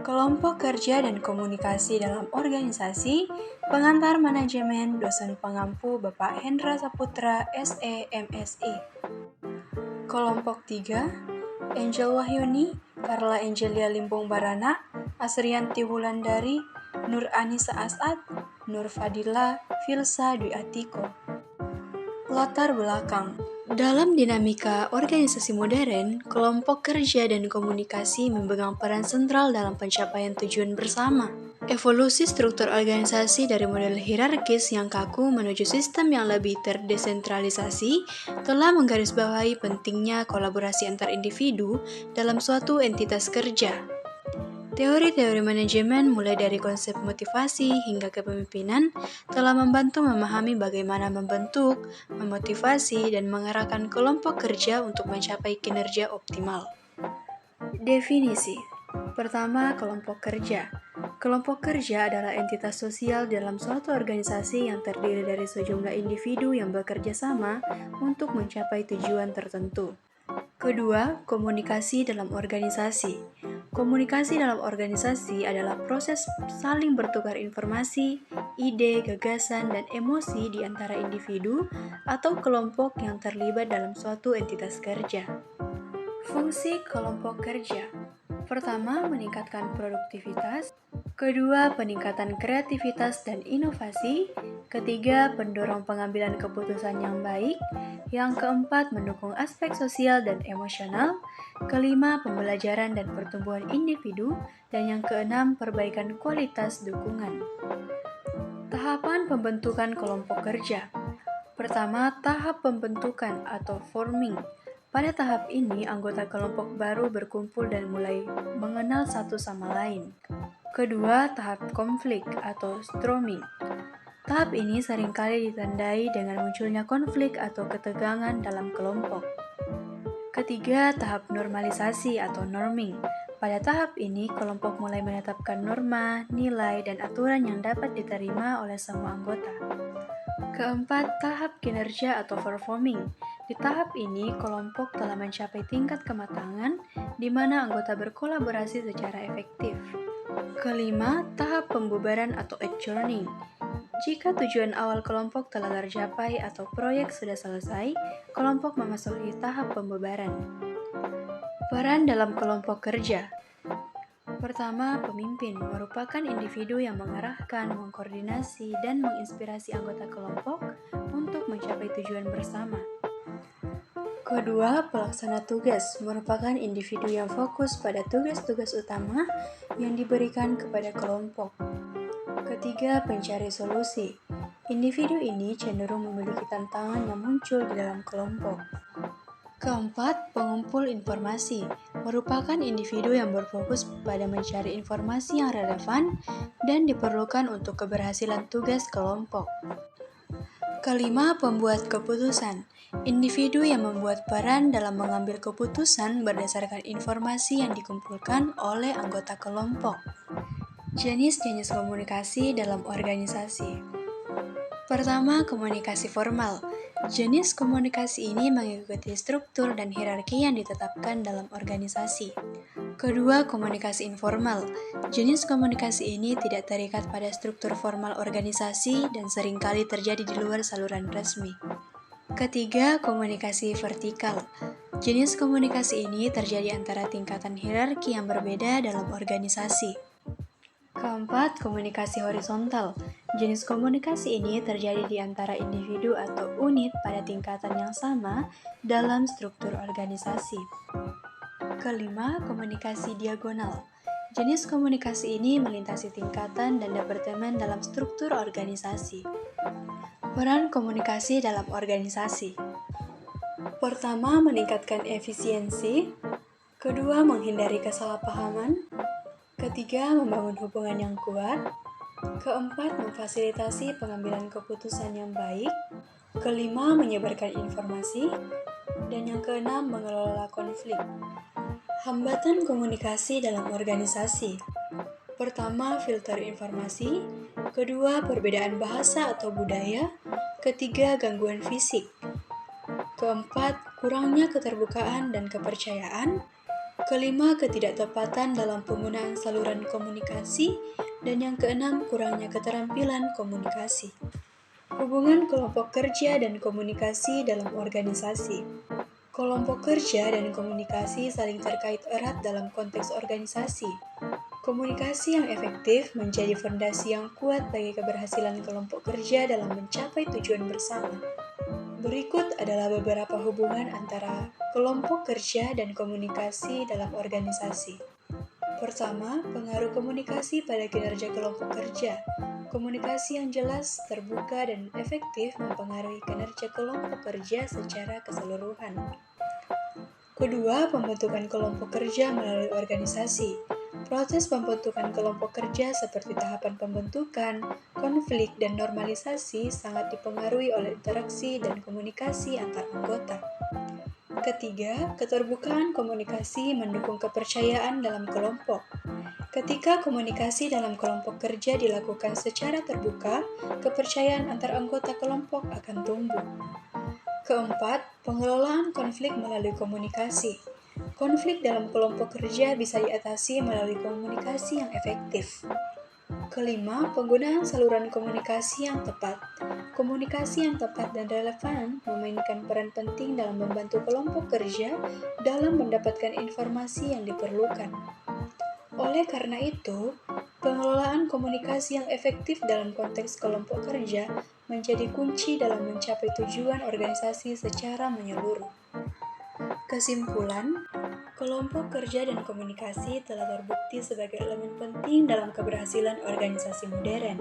Kelompok kerja dan komunikasi dalam organisasi, pengantar manajemen dosen pengampu Bapak Hendra Saputra, SE, MSI. Kelompok 3, Angel Wahyuni, Carla Angelia Limbong Barana, Asrianti Wulandari, Nur Anissa Asad, Nur Fadila, Filsa Dwi Atiko. Latar belakang. Dalam dinamika organisasi modern, kelompok kerja dan komunikasi memegang peran sentral dalam pencapaian tujuan bersama. Evolusi struktur organisasi dari model hierarkis yang kaku menuju sistem yang lebih terdesentralisasi telah menggarisbawahi pentingnya kolaborasi antar individu dalam suatu entitas kerja. Teori-teori manajemen mulai dari konsep motivasi hingga kepemimpinan telah membantu memahami bagaimana membentuk, memotivasi, dan mengarahkan kelompok kerja untuk mencapai kinerja optimal. Definisi. Pertama, kelompok kerja. Kelompok kerja adalah entitas sosial dalam suatu organisasi yang terdiri dari sejumlah individu yang bekerja sama untuk mencapai tujuan tertentu. Kedua, komunikasi dalam organisasi. Komunikasi dalam organisasi adalah proses saling bertukar informasi, ide, gagasan, dan emosi di antara individu atau kelompok yang terlibat dalam suatu entitas kerja. Fungsi kelompok kerja. Pertama, meningkatkan produktivitas. Kedua, peningkatan kreativitas dan inovasi. Ketiga, pendorong pengambilan keputusan yang baik. Yang keempat, mendukung aspek sosial dan emosional. Kelima, pembelajaran dan pertumbuhan individu. Dan yang keenam, perbaikan kualitas dukungan. Tahapan pembentukan kelompok kerja. Pertama, tahap pembentukan atau forming. Pada tahap ini, anggota kelompok baru berkumpul dan mulai mengenal satu sama lain. Kedua, tahap konflik atau storming. Tahap ini seringkali ditandai dengan munculnya konflik atau ketegangan dalam kelompok. Ketiga, tahap normalisasi atau norming. Pada tahap ini, kelompok mulai menetapkan norma, nilai, dan aturan yang dapat diterima oleh semua anggota. Keempat, tahap kinerja atau performing. Di tahap ini, kelompok telah mencapai tingkat kematangan di mana anggota berkolaborasi secara efektif. Kelima, tahap pembubaran atau adjourning. Jika tujuan awal kelompok telah tercapai atau proyek sudah selesai, kelompok memasuki tahap pembubaran. Peran dalam kelompok kerja. Pertama, pemimpin merupakan individu yang mengarahkan, mengkoordinasi, dan menginspirasi anggota kelompok untuk mencapai tujuan bersama. Kedua, pelaksana tugas merupakan individu yang fokus pada tugas-tugas utama yang diberikan kepada kelompok. Ketiga, pencari solusi. Individu ini cenderung memiliki tantangan yang muncul di dalam kelompok. Keempat, pengumpul informasi merupakan individu yang berfokus pada mencari informasi yang relevan dan diperlukan untuk keberhasilan tugas kelompok. Kelima, pembuat keputusan. Individu yang membuat peran dalam mengambil keputusan berdasarkan informasi yang dikumpulkan oleh anggota kelompok. Jenis-jenis komunikasi dalam organisasi. Pertama, komunikasi formal. Jenis komunikasi ini mengikuti struktur dan hierarki yang ditetapkan dalam organisasi. Kedua, komunikasi informal. Jenis komunikasi ini tidak terikat pada struktur formal organisasi dan seringkali terjadi di luar saluran resmi. Ketiga, komunikasi vertikal. Jenis komunikasi ini terjadi antara tingkatan hierarki yang berbeda dalam organisasi. Keempat, komunikasi horizontal. Jenis komunikasi ini terjadi di antara individu atau unit pada tingkatan yang sama dalam struktur organisasi. Kelima, komunikasi diagonal. Jenis komunikasi ini melintasi tingkatan dan departemen dalam struktur organisasi. Peran komunikasi dalam organisasi. Pertama, meningkatkan efisiensi. Kedua, menghindari kesalahpahaman. Ketiga, membangun hubungan yang kuat. Keempat, memfasilitasi pengambilan keputusan yang baik. Kelima, menyebarkan informasi. Dan yang keenam, mengelola konflik. Hambatan komunikasi dalam organisasi. Pertama, filter informasi. Kedua, perbedaan bahasa atau budaya. Ketiga, gangguan fisik. Keempat, kurangnya keterbukaan dan kepercayaan. Kelima, ketidaktepatan dalam penggunaan saluran komunikasi. Dan yang keenam, kurangnya keterampilan komunikasi. Hubungan kelompok kerja dan komunikasi dalam organisasi. Kelompok kerja dan komunikasi saling terkait erat dalam konteks organisasi. Komunikasi yang efektif menjadi fondasi yang kuat bagi keberhasilan kelompok kerja dalam mencapai tujuan bersama. Berikut adalah beberapa hubungan antara kelompok kerja dan komunikasi dalam organisasi. Pertama, pengaruh komunikasi pada kinerja kelompok kerja. Komunikasi yang jelas, terbuka, dan efektif mempengaruhi kinerja kelompok kerja secara keseluruhan. Kedua, pembentukan kelompok kerja melalui organisasi. Proses pembentukan kelompok kerja seperti tahapan pembentukan, konflik, dan normalisasi sangat dipengaruhi oleh interaksi dan komunikasi antar anggota. Ketiga, keterbukaan komunikasi mendukung kepercayaan dalam kelompok. Ketika komunikasi dalam kelompok kerja dilakukan secara terbuka, kepercayaan antar anggota kelompok akan tumbuh. Keempat, pengelolaan konflik melalui komunikasi. Konflik dalam kelompok kerja bisa diatasi melalui komunikasi yang efektif. Kelima, penggunaan saluran komunikasi yang tepat. Komunikasi yang tepat dan relevan memainkan peran penting dalam membantu kelompok kerja dalam mendapatkan informasi yang diperlukan. Oleh karena itu, pengelolaan komunikasi yang efektif dalam konteks kelompok kerja menjadi kunci dalam mencapai tujuan organisasi secara menyeluruh. Kesimpulan, kelompok kerja dan komunikasi telah terbukti sebagai elemen penting dalam keberhasilan organisasi modern.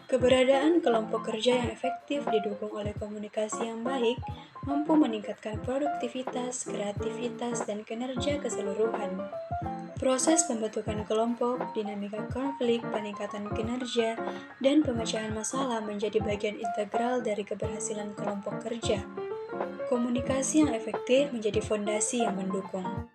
Keberadaan kelompok kerja yang efektif didukung oleh komunikasi yang baik mampu meningkatkan produktivitas, kreativitas, dan kinerja keseluruhan. Proses pembentukan kelompok, dinamika konflik, peningkatan kinerja, dan pemecahan masalah menjadi bagian integral dari keberhasilan kelompok kerja. Komunikasi yang efektif menjadi fondasi yang mendukung.